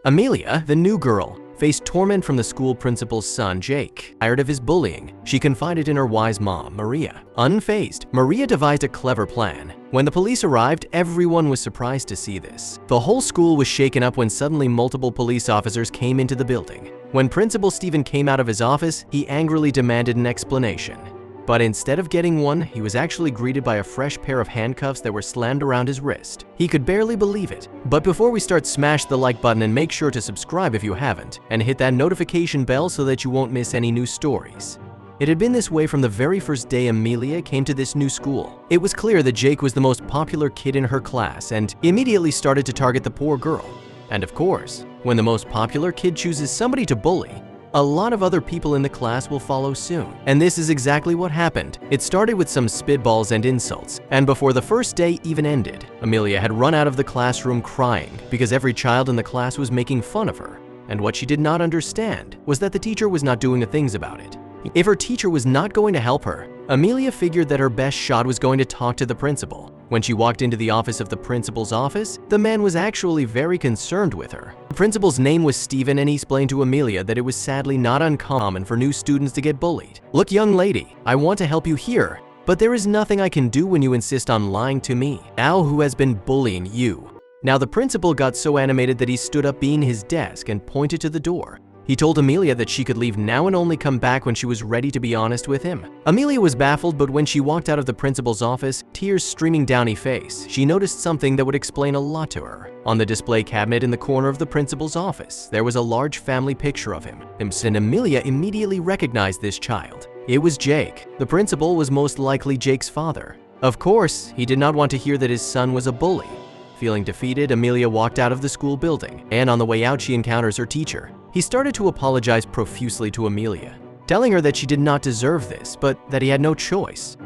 Amelia, the new girl, faced torment from the school principal's son, Jake. Tired of his bullying, she confided in her wise mom, Maria. Unfazed, Maria devised a clever plan. When the police arrived, everyone was surprised to see this. The whole school was shaken up when suddenly multiple police officers came into the building. When Principal Stephen came out of his office, he angrily demanded an explanation. But instead of getting one, he was actually greeted by a fresh pair of handcuffs that were slammed around his wrist. He could barely believe it. But before we start, smash the like button and make sure to subscribe if you haven't, and hit that notification bell so that you won't miss any new stories. It had been this way from the very first day Amelia came to this new school. It was clear that Jake was the most popular kid in her class and immediately started to target the poor girl. And of course, when the most popular kid chooses somebody to bully, a lot of other people in the class will follow soon. And this is exactly what happened. It started with some spitballs and insults, and before the first day even ended, Amelia had run out of the classroom crying because every child in the class was making fun of her. And what she did not understand was that the teacher was not doing things about it. If her teacher was not going to help her, Amelia figured that her best shot was going to talk to the principal. When she walked into the office of the principal's office, the man was actually very concerned with her. The principal's name was Stephen, and he explained to Amelia that it was sadly not uncommon for new students to get bullied. "Look, young lady, I want to help you here, but there is nothing I can do when you insist on lying to me. Now who has been bullying you?" Now the principal got so animated that he stood up behind his desk and pointed to the door. He told Amelia that she could leave now and only come back when she was ready to be honest with him. Amelia was baffled, but when she walked out of the principal's office, tears streaming down her face, she noticed something that would explain a lot to her. On the display cabinet in the corner of the principal's office, there was a large family picture of him, and Amelia immediately recognized this child. It was Jake. The principal was most likely Jake's father. Of course, he did not want to hear that his son was a bully. Feeling defeated, Amelia walked out of the school building, and on the way out she encounters her teacher. He started to apologize profusely to Amelia, telling her that she did not deserve this, but that he had no choice.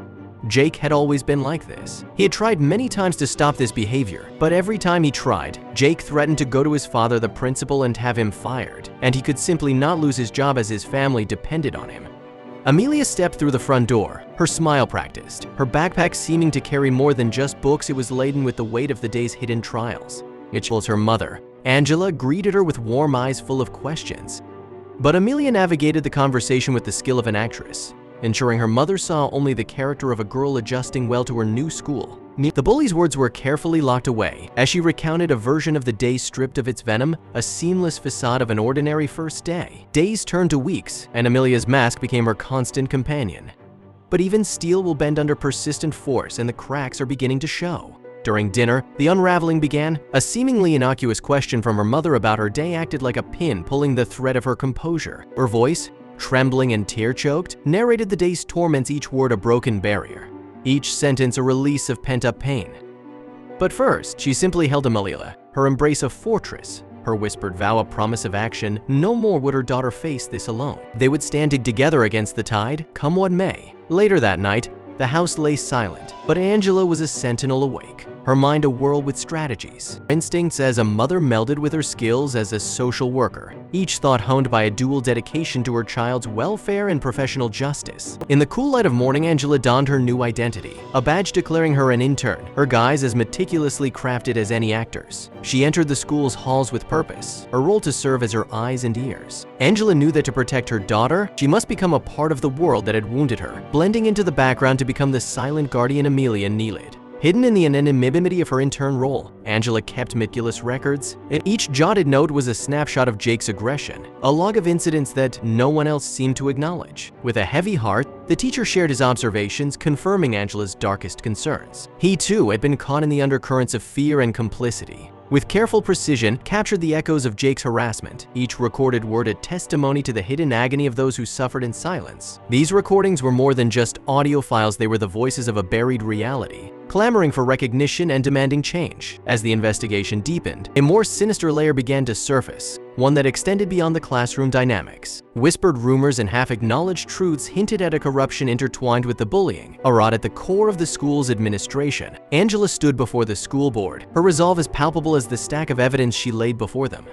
Jake had always been like this. He had tried many times to stop this behavior, but every time he tried, Jake threatened to go to his father, the principal, and have him fired, and he could simply not lose his job as his family depended on him. Amelia stepped through the front door, her smile practiced. Her backpack seeming to carry more than just books, it was laden with the weight of the day's hidden trials. It was her mother. Angela greeted her with warm eyes full of questions. But Amelia navigated the conversation with the skill of an actress, ensuring her mother saw only the character of a girl adjusting well to her new school. The bully's words were carefully locked away as she recounted a version of the day stripped of its venom, a seamless facade of an ordinary first day. Days turned to weeks, and Amelia's mask became her constant companion. But even steel will bend under persistent force, and the cracks are beginning to show. During dinner, the unraveling began. A seemingly innocuous question from her mother about her day acted like a pin pulling the thread of her composure. Her voice, trembling and tear-choked, narrated the day's torments, each word a broken barrier, each sentence a release of pent-up pain. But first, she simply held Amelia, her embrace a fortress, her whispered vow a promise of action. No more would her daughter face this alone. They would stand together against the tide, come what may. Later that night, the house lay silent, but Angela was a sentinel awake, her mind a whirl with strategies. Her instincts as a mother melded with her skills as a social worker, each thought honed by a dual dedication to her child's welfare and professional justice. In the cool light of morning, Angela donned her new identity, a badge declaring her an intern, her guise as meticulously crafted as any actor's. She entered the school's halls with purpose, her role to serve as her eyes and ears. Angela knew that to protect her daughter, she must become a part of the world that had wounded her, blending into the background to become the silent guardian Amelia needed. Hidden in the anonymity of her intern role, Angela kept meticulous records, and each jotted note was a snapshot of Jake's aggression, a log of incidents that no one else seemed to acknowledge. With a heavy heart, the teacher shared his observations, confirming Angela's darkest concerns. He too had been caught in the undercurrents of fear and complicity. With careful precision, captured the echoes of Jake's harassment, each recorded word a testimony to the hidden agony of those who suffered in silence. These recordings were more than just audio files, they were the voices of a buried reality, clamoring for recognition and demanding change. As the investigation deepened, a more sinister layer began to surface, one that extended beyond the classroom dynamics. Whispered rumors and half-acknowledged truths hinted at a corruption intertwined with the bullying, a rot at the core of the school's administration. Angela stood before the school board, her resolve as palpable as the stack of evidence she laid before them.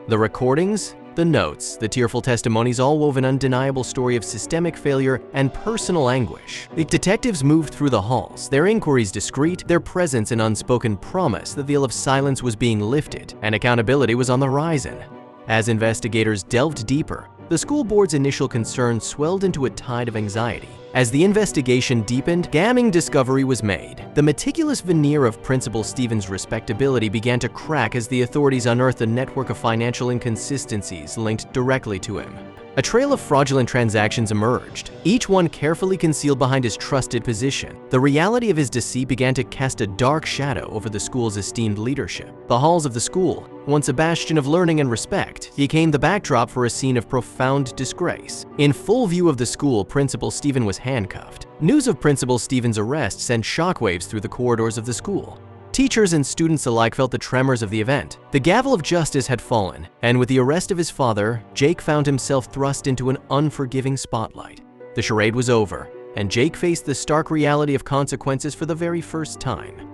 The recordings, The notes, the tearful testimonies all wove an undeniable story of systemic failure and personal anguish. The detectives moved through the halls, their inquiries discreet, their presence an unspoken promise that the veil of silence was being lifted and accountability was on the horizon. As investigators delved deeper, the school board's initial concerns swelled into a tide of anxiety. As the investigation deepened, damning discovery was made. The meticulous veneer of Principal Stevens' respectability began to crack as the authorities unearthed a network of financial inconsistencies linked directly to him. A trail of fraudulent transactions emerged, each one carefully concealed behind his trusted position. The reality of his deceit began to cast a dark shadow over the school's esteemed leadership. The halls of the school, once a bastion of learning and respect, became the backdrop for a scene of profound disgrace. In full view of the school, Principal Stevens was handcuffed. News of Principal Stevens' arrest sent shockwaves through the corridors of the school. Teachers and students alike felt the tremors of the event. The gavel of justice had fallen, and with the arrest of his father, Jake found himself thrust into an unforgiving spotlight. The charade was over, and Jake faced the stark reality of consequences for the very first time.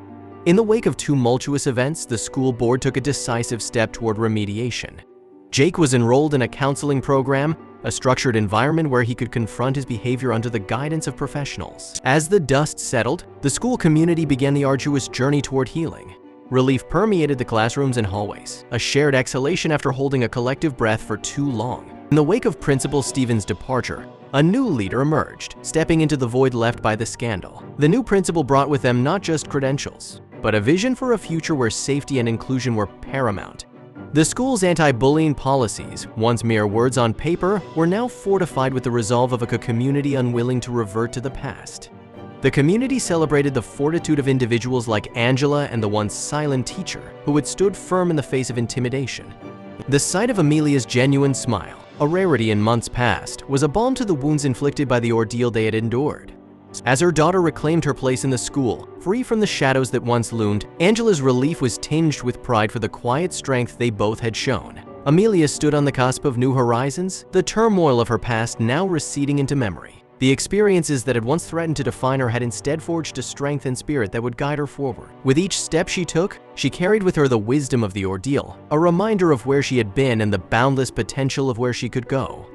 In the wake of tumultuous events, the school board took a decisive step toward remediation. Jake was enrolled in a counseling program, a structured environment where he could confront his behavior under the guidance of professionals. As the dust settled, the school community began the arduous journey toward healing. Relief permeated the classrooms and hallways, a shared exhalation after holding a collective breath for too long. In the wake of Principal Stevens' departure, a new leader emerged, stepping into the void left by the scandal. The new principal brought with them not just credentials, but a vision for a future where safety and inclusion were paramount. The school's anti-bullying policies, once mere words on paper, were now fortified with the resolve of a community unwilling to revert to the past. The community celebrated the fortitude of individuals like Angela and the once silent teacher, who had stood firm in the face of intimidation. The sight of Amelia's genuine smile, a rarity in months past, was a balm to the wounds inflicted by the ordeal they had endured. As her daughter reclaimed her place in the school, free from the shadows that once loomed, Angela's relief was tinged with pride for the quiet strength they both had shown. Amelia stood on the cusp of new horizons, the turmoil of her past now receding into memory. The experiences that had once threatened to define her had instead forged a strength and spirit that would guide her forward. With each step she took, she carried with her the wisdom of the ordeal, a reminder of where she had been and the boundless potential of where she could go.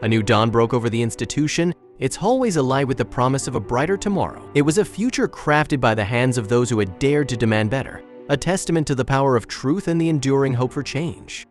A new dawn broke over the institution, its hallways alight with the promise of a brighter tomorrow. It was a future crafted by the hands of those who had dared to demand better, a testament to the power of truth and the enduring hope for change.